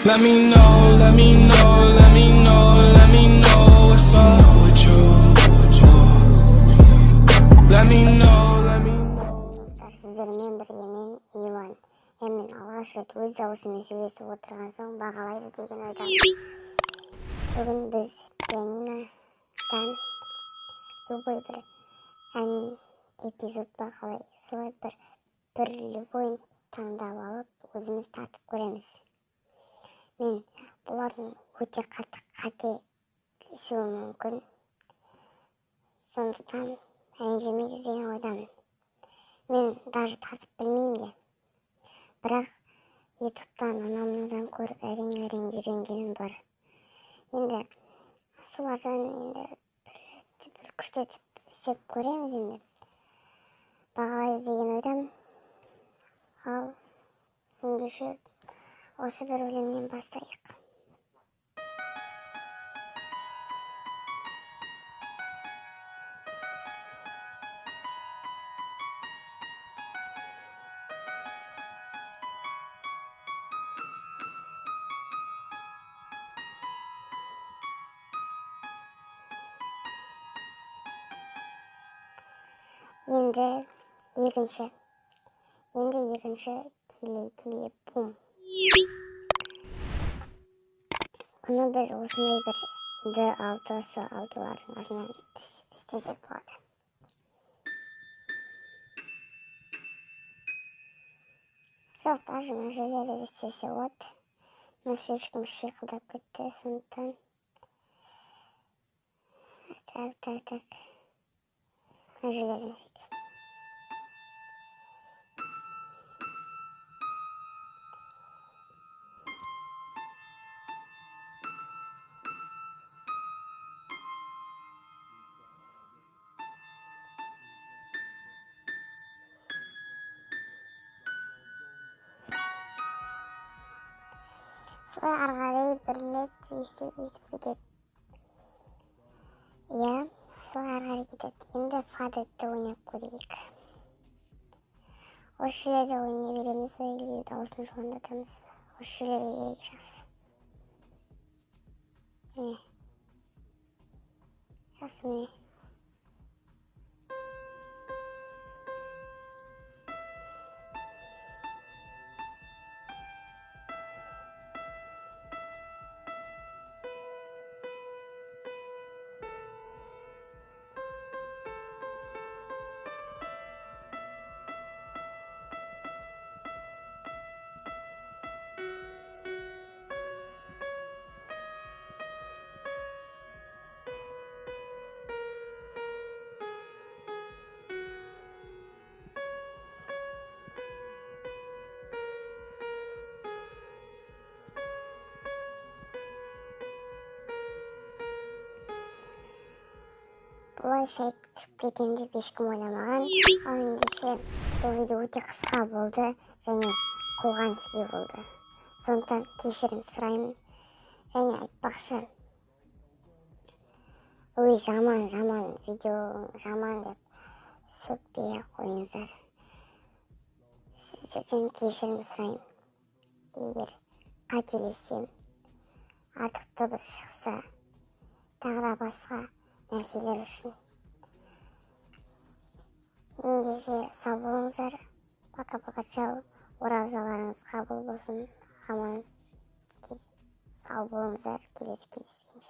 Let me know, let me know, let me know, let me know what's up with you. Let me know, let me know. Достар, сіздермен бірге мен Иван. Мен алғаш рет өз даусыммен сөйлесіп отырған соң бағалайды деген ойдамын. Бүгін біз пианинодан любой бір ән эпизод бағалай, солай бір любойын таңдап алып өзіміз татып көреміз. Мен бұлардың өте қателесуі мүмкін, сондықтан ренжімейді деген ойдамын. Мен даже татып білмеймін де, бірақ ютубтан анау-мынаудан көріп әрең үйренгенім бар. Енді солардан бір күштетіп істеп көреміз, енді бағалайды деген ойдамын. Ал ендеше осы бір өлеңнен бастайық. Енді екінші тиле бум. Бұны біз осындай бір D6-6-лардың астынан істесек болады. Жоқ, даже мына жерлерде істесе болады. Мына слишком шиқылдап кетті, сондықтан. Так. Мына жерлерден солай ары қарай бірлет өйстіп кетеді. Иә, солай ары қарай кетеді. Енді фадетті ойнап көрейік. Осы жерлерде ойнай береміз бе, или дауысын жоғарылатамыз ба? Осы жерлерге керек жақсы. Міне. Жақсы, міне. Бұлай шайып кетем деп ешкім ойламаған. Ал ендеше бұл видео өте қысқа болды және қуған іске болды. Сондықтан кешірім сұраймын және айтпақшы, ой жаман видео жаман деп сөкпей қойыңыздар. Сіздерден кешірім сұраймын. Егер қателессем, артық дыбыс шықса, тағы да басқа нәрселер үшін. Ендеше сау болыңыздар. Пока-пока, чау. Оразаларыңыз қабыл болсын. Аманыз. Сау болыңыздар. Келесі кездескенше.